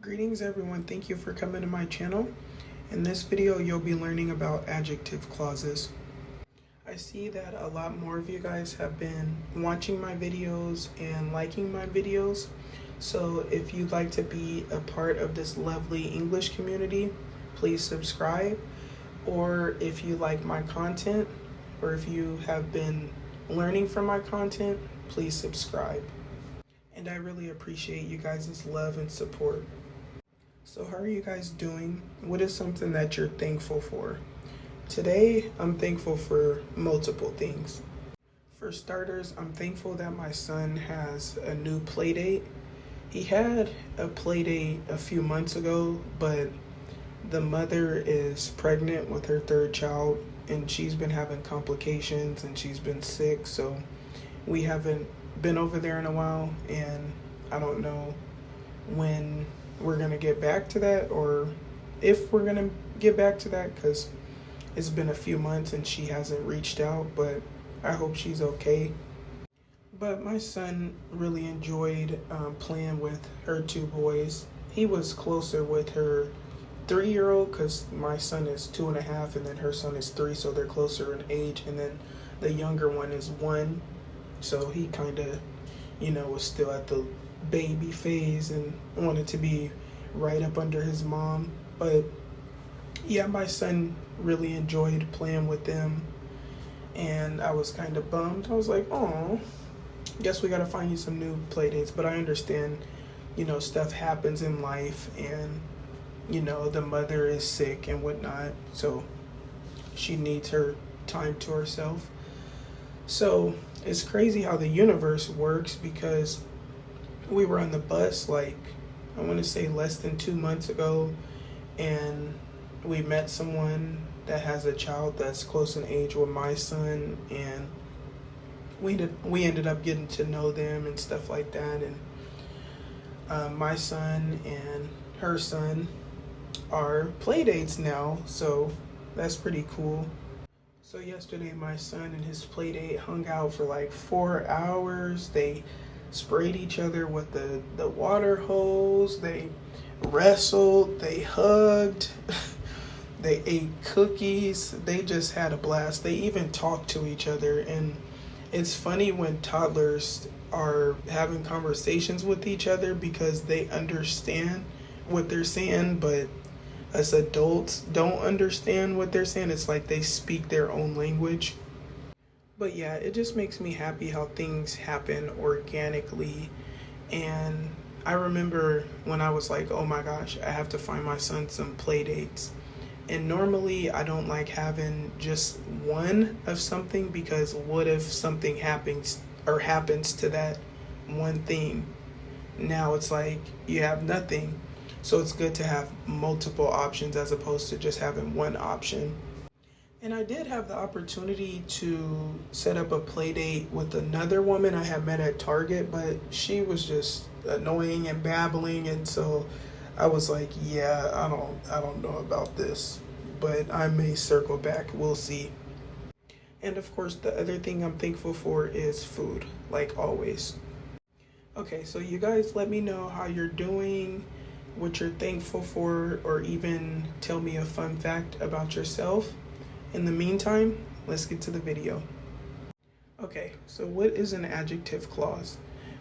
Greetings everyone, thank you for coming to my channel. In this video you'll be learning about adjective clauses. I see that a lot more of you guys have been watching my videos and liking my videos. So if you'd like to be a part of this lovely English community, please subscribe. Or if you like my content, or if you have been learning from my content, please subscribe. And I really appreciate you guys' love and support. So how are you guys doing? What is something that you're thankful for? Today, I'm thankful for multiple things. For starters, I'm thankful that my son has a new play date. He had a play date a few months ago, but the mother is pregnant with her third child and she's been having complications and she's been sick, so we haven't been over there in a while, and I don't know when we're gonna get back to that or if we're gonna get back to that, because it's been a few months and she hasn't reached out, but I hope she's okay. But my son really enjoyed playing with her two boys. He was closer with her 3-year-old because my son is 2.5 and then her son is 3, so they're closer in age, and then the younger one is 1, so he kind of, was still at the baby phase and wanted to be right up under his mom. But yeah, my son really enjoyed playing with them, and I was kind of bummed. I was like, oh, guess we gotta find you some new play dates. But I understand, stuff happens in life, and the mother is sick and whatnot, so she needs her time to herself. So it's crazy how the universe works, because we were on the bus, like, I want to say less than 2 months ago, and we met someone that has a child that's close in age with my son, and we ended up getting to know them and stuff like that. And my son and her son are play dates now, so that's pretty cool. So yesterday my son and his play date hung out for like 4 hours. They sprayed each other with the water hose, they wrestled, they hugged, they ate cookies, they just had a blast. They even talked to each other, and it's funny when toddlers are having conversations with each other because they understand what they're saying, but us adults don't understand what they're saying. It's like they speak their own language. But yeah, it just makes me happy how things happen organically. And I remember when I was like, oh my gosh, I have to find my son some play dates. And normally I don't like having just one of something, because what if something happens to that one thing? Now it's like you have nothing. So it's good to have multiple options as opposed to just having one option. And I did have the opportunity to set up a play date with another woman I had met at Target, but she was just annoying and babbling, and so I was like, yeah, I don't know about this, but I may circle back. We'll see. And of course, the other thing I'm thankful for is food, like always. Okay, so you guys let me know how you're doing, what you're thankful for, or even tell me a fun fact about yourself. In the meantime, let's get to the video. Okay, so what is an adjective clause?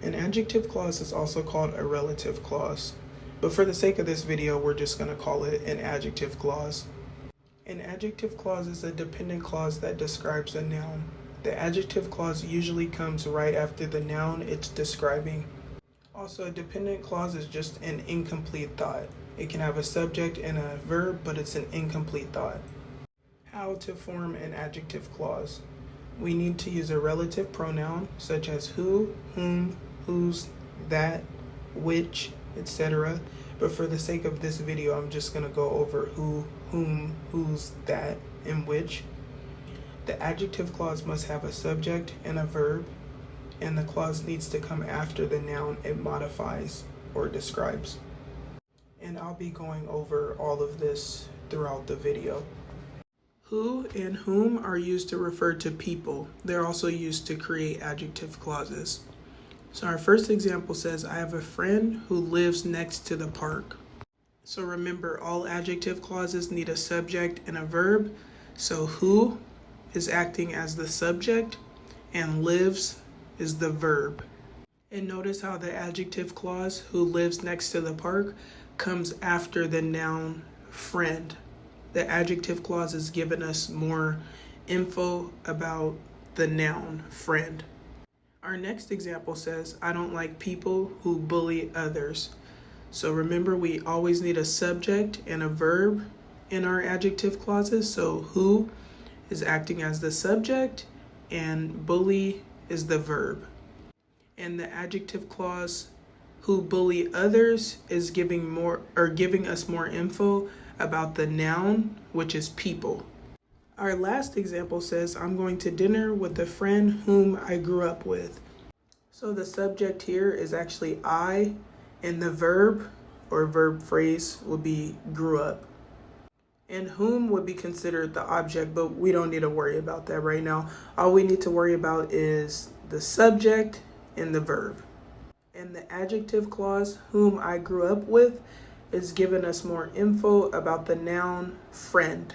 An adjective clause is also called a relative clause, but for the sake of this video, we're just going to call it an adjective clause. An adjective clause is a dependent clause that describes a noun. The adjective clause usually comes right after the noun it's describing. Also, a dependent clause is just an incomplete thought. It can have a subject and a verb, but it's an incomplete thought. How to form an adjective clause. We need to use a relative pronoun such as who, whom, whose, that, which, etc. But for the sake of this video, I'm just going to go over who, whom, whose, that, and which. The adjective clause must have a subject and a verb, and the clause needs to come after the noun it modifies or describes. And I'll be going over all of this throughout the video. Who and whom are used to refer to people. They're also used to create adjective clauses. So our first example says, I have a friend who lives next to the park. So remember, all adjective clauses need a subject and a verb. So who is acting as the subject and lives is the verb. And notice how the adjective clause, who lives next to the park, comes after the noun friend. The adjective clause is giving us more info about the noun friend. Our next example says, I don't like people who bully others. So remember, we always need a subject and a verb in our adjective clauses. So who is acting as the subject and bully is the verb. And the adjective clause, who bully others, is giving us more info about the noun, which is people. Our last example says, I'm going to dinner with a friend whom I grew up with. So the subject here is actually I, and the verb or verb phrase would be grew up. And whom would be considered the object, but we don't need to worry about that right now. All we need to worry about is the subject and the verb. And the adjective clause, whom I grew up with, is giving us more info about the noun friend.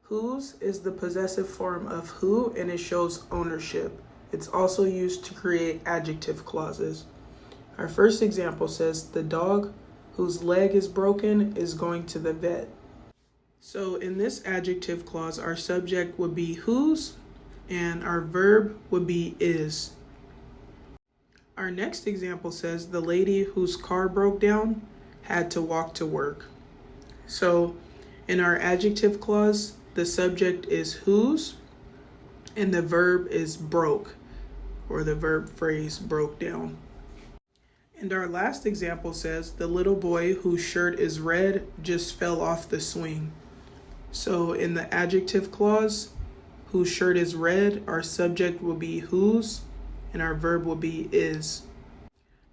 Whose is the possessive form of who, and it shows ownership. It's also used to create adjective clauses. Our first example says, the dog whose leg is broken is going to the vet. So in this adjective clause, our subject would be whose, and our verb would be is. Our next example says, the lady whose car broke down had to walk to work. So in our adjective clause, the subject is whose, and the verb is broke, or the verb phrase broke down. And our last example says, the little boy whose shirt is red just fell off the swing. So in the adjective clause, whose shirt is red, our subject will be whose, and our verb will be is.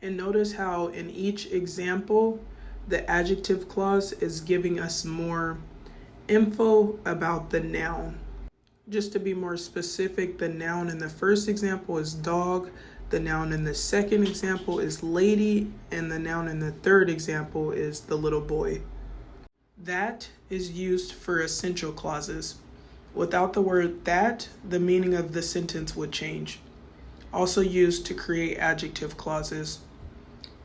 And notice how in each example, the adjective clause is giving us more info about the noun. Just to be more specific, the noun in the first example is dog, the noun in the second example is lady, and the noun in the third example is the little boy. That is used for essential clauses. Without the word that, the meaning of the sentence would change. Also used to create adjective clauses.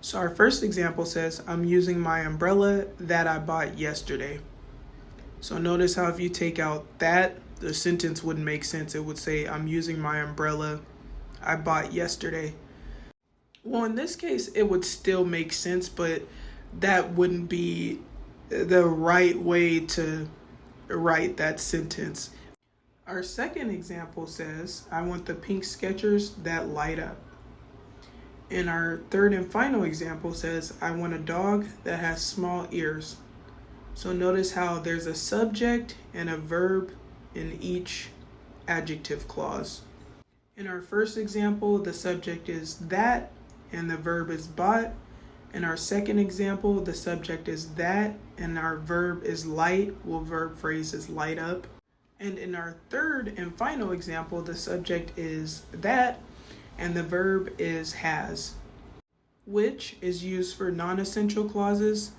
So our first example says, I'm using my umbrella that I bought yesterday. So notice how if you take out that, the sentence wouldn't make sense. It would say, I'm using my umbrella I bought yesterday. Well, in this case, it would still make sense, but that wouldn't be the right way to write that sentence. Our second example says, I want the pink Skechers that light up. And our third and final example says, I want a dog that has small ears. So notice how there's a subject and a verb in each adjective clause. In our first example, the subject is that and the verb is bought. In our second example, the subject is that and our verb is light. Well, verb phrase is light up. And in our third and final example, the subject is that and the verb is has, which is used for non-essential clauses,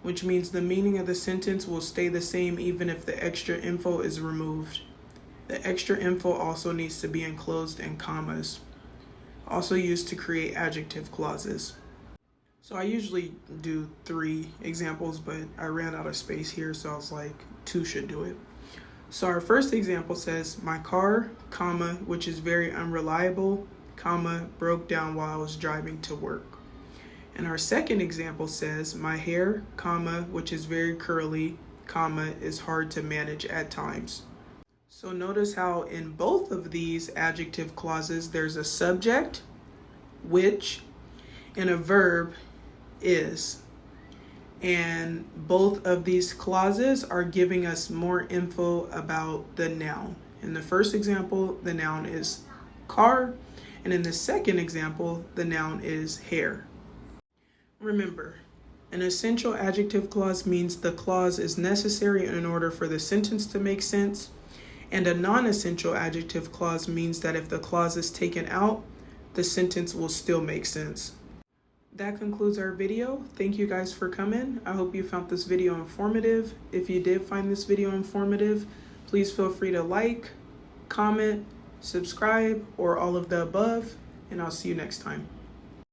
which means the meaning of the sentence will stay the same even if the extra info is removed. The extra info also needs to be enclosed in commas, also used to create adjective clauses. So I usually do 3 examples, but I ran out of space here, so I was like, 2 should do it. So our first example says, my car, comma, which is very unreliable, comma, broke down while I was driving to work. And our second example says, my hair, comma, which is very curly, comma, is hard to manage at times. So notice how in both of these adjective clauses, there's a subject, which, and a verb, is. And both of these clauses are giving us more info about the noun. In the first example, the noun is car, and in the second example, the noun is hair. Remember, an essential adjective clause means the clause is necessary in order for the sentence to make sense, and a non-essential adjective clause means that if the clause is taken out, the sentence will still make sense. That concludes our video. Thank you guys for coming. I hope you found this video informative. If you did find this video informative, please feel free to like, comment, subscribe, or all of the above, and I'll see you next time.